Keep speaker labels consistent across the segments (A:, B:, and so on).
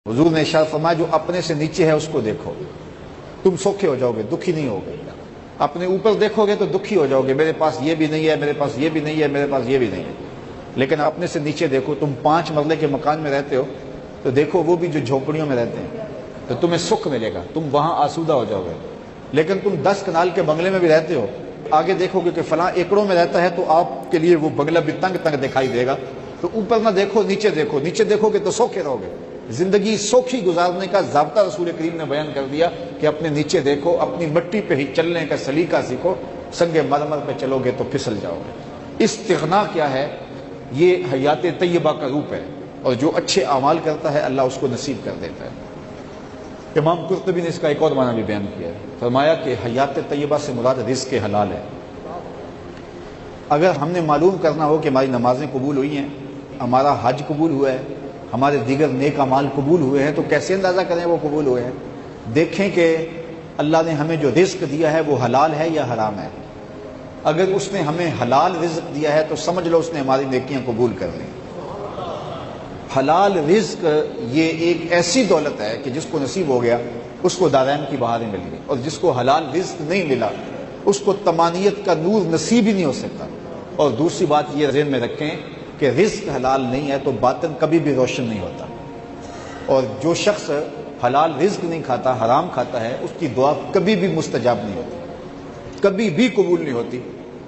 A: हुजूर ने इरशाद फरमाया जो अपने से नीचे है उसको देखो, तुम सौखे हो जाओगे, दुखी नहीं होगे। अपने ऊपर देखोगे तो दुखी हो जाओगे, मेरे पास ये भी नहीं है, मेरे पास ये भी नहीं है, मेरे पास ये भी नहीं है। लेकिन अपने से नीचे देखो, तुम 5 मरले के मकान में रहते हो तो देखो वो भी जो झोपड़ियों में रहते हैं तो तुम्हें सुख मिलेगा, तुम वहां आसूदा हो जाओगे। लेकिन तुम 10 कनाल के बंगले में भी रहते हो, आगे देखोगे कि फलां एकड़ों में रहता है तो आपके लिए वो बंगला भी तंग तंग दिखाई देगा। तो ऊपर ना देखो, नीचे देखो, नीचे देखोगे तो सौखे रहोगे। जिंदगी सौखी गुजारने का ज़ाब्ता रसूल करीम ने बयान कर दिया कि अपने नीचे देखो, अपनी मिट्टी पे ही चलने का सलीका सीखो, संगे मरमर पे चलोगे तो फिसल जाओगे। इस्तिग़ना क्या है? ये हयात तय्यबा का रूप है, और जो अच्छे अमाल करता है अल्लाह उसको नसीब कर देता है। इमाम कुर्तुबी ने इसका एक और माना भी बयान किया है, फरमाया कि हयात तय्यबा से मुराद रिज़्क़ हलाल है। अगर हमने मालूम करना हो कि हमारी नमाजें कबूल हुई हैं, हमारा हज कबूल हुआ है, हमारे दीगर नेक अमाल कबूल हुए हैं, तो कैसे अंदाज़ा करें वो कबूल हुए हैं? देखें कि अल्लाह ने हमें जो रिज़्क़ दिया है वो हलाल है या हराम है। अगर उसने हमें हलाल रिज़्क़ दिया है तो समझ लो उसने हमारी नेकियां कबूल कर ली। हलाल रिज़्क़ ये एक ऐसी दौलत है कि जिसको नसीब हो गया उसको दारैन की बहारें मिल गई, और जिसको हलाल रिज़्क़ नहीं मिला उसको तमानियत का नूर नसीब ही नहीं हो सकता। और दूसरी बात ये ज़हन में रखें कि रिज़्क़ हलाल नहीं है तो बातिन कभी भी रोशन नहीं होता। और जो शख्स हलाल रिज़्क़ नहीं खाता, हराम खाता है, उसकी दुआ कभी भी मुस्तजाब नहीं होती, कभी भी कबूल नहीं होती,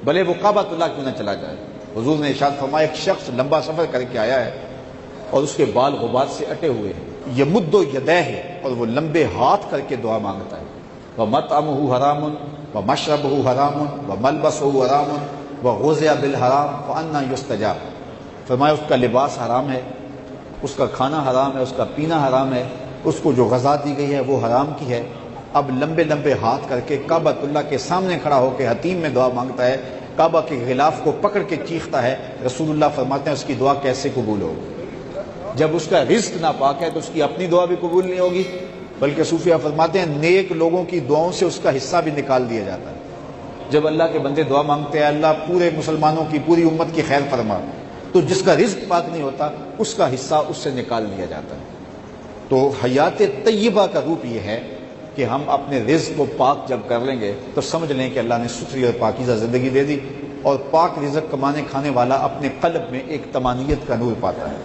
A: भले वो काबतुल्लाह क्यों ना चला जाए। हुजूर ने इरशाद फरमाया एक शख्स लंबा सफर करके आया है और उसके बाल गुबार से अटे हुए हैं, ये मुद्दो यदै है, और वो लंबे हाथ करके दुआ मांगता है। वह मतअमुहु हरामुन व मशरबुहु हरामुन व मलबसुहु हरामुन व गुज़िया बिल हराम फअन्ना युस्तजाब। फरमाया उसका लिबास हराम है, उसका खाना हराम है, उसका पीना हराम है, उसको जो ग़ज़ा दी गई है वो हराम की है। अब लंबे लंबे हाथ करके काबतुल्लाह के सामने खड़ा होकर हतीम में दुआ मांगता है, काबा के गिलाफ को पकड़ के चीखता है। रसूलुल्लाह फरमाते हैं उसकी दुआ कैसे कबूल होगी? जब उसका रिज़्क़ नापाक है तो उसकी अपनी दुआ भी कबूल नहीं होगी, बल्कि सूफिया फरमाते हैं नेक लोगों की दुआओं से उसका हिस्सा भी निकाल दिया जाता है। जब अल्लाह के बंदे दुआ मांगते हैं अल्लाह पूरे मुसलमानों की, पूरी उम्मत की खैर फरमा, तो जिसका रिज़्क़ पाक नहीं होता उसका हिस्सा उससे निकाल दिया जाता है। तो हयात तय्यबा का रूप यह है कि हम अपने रिज़्क़ को पाक जब कर लेंगे तो समझ लें कि अल्लाह ने सुथरी और पाकीज़ा ज़िंदगी दे दी, और पाक रिज़्क़ कमाने खाने वाला अपने क़ल्ब में एक तमानियत का नूर पाता है,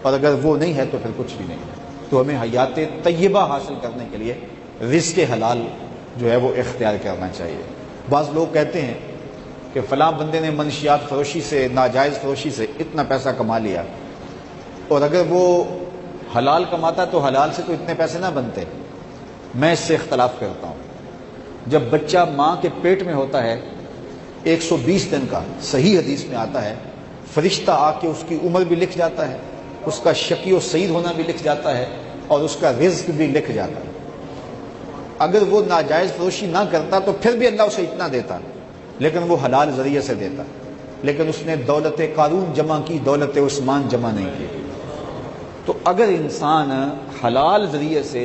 A: और अगर वो नहीं है तो फिर कुछ भी नहीं है। तो हमें हयात तय्यबा हासिल करने के लिए रिज़्क़ हलाल जो है वो इख्तियार करना चाहिए। बाज़ लोग कहते हैं कि फ़लाँ बंदे ने मनशियात फ़रोशी से, नाजायज़ फ़रोशी से इतना पैसा कमा लिया, और अगर वो हलाल कमाता तो हलाल से तो इतने पैसे ना बनते। मैं इससे इख्तलाफ करता हूँ। जब बच्चा माँ के पेट में होता है 120 दिन का, सही हदीस में आता है, फरिश्ता आके उसकी उम्र भी लिख जाता है, उसका शकी और सईद होना भी लिख जाता है, और उसका रिज़्क़ भी लिख जाता है। अगर वो नाजायज़ फ़रोशी ना करता तो फिर भी अल्लाह उसे इतना देता, लेकिन वो हलाल ज़रिए से देता। लेकिन उसने दौलत कारून जमा की, दौलत उस्मान जमा नहीं की। तो अगर इंसान हलाल ज़रिए से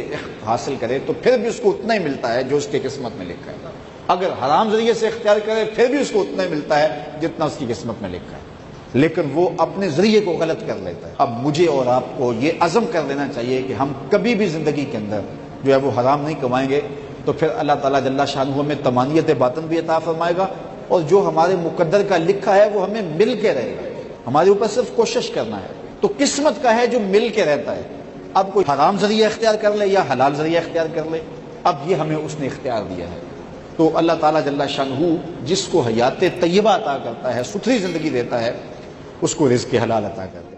A: हासिल करे तो फिर भी उसको उतना ही मिलता है जो उसकी किस्मत में लिखा है। अगर हराम ज़रिए से इख्तियार करे फिर भी उसको उतना ही मिलता है जितना उसकी किस्मत में लिखा है, लेकिन वो अपने ज़रिए को गलत कर लेता है। अब मुझे और आपको ये अज़म कर लेना चाहिए कि हम कभी भी ज़िंदगी के अंदर जो है वो हराम नहीं कमाएंगे, तो फिर अल्लाह ताला जल्ला शानहू हमें तमानियत बातिन भी अता फरमाएगा, और जो हमारे मुकद्दर का लिखा है वो हमें मिल के रहेगा। हमारे ऊपर सिर्फ कोशिश करना है। तो किस्मत का है जो मिल के रहता है। अब कोई हराम ज़रिया इख्तियार कर ले या हलाल ज़रिया इख्तियार कर ले, अब ये हमें उसने इख्तियार दिया है। तो अल्लाह ताला जल्ला शानहू जिसको हयात तय्यबा अता करता है, सुथरी ज़िंदगी देता है, उसको रिज़्क़ हलाल अता करता है।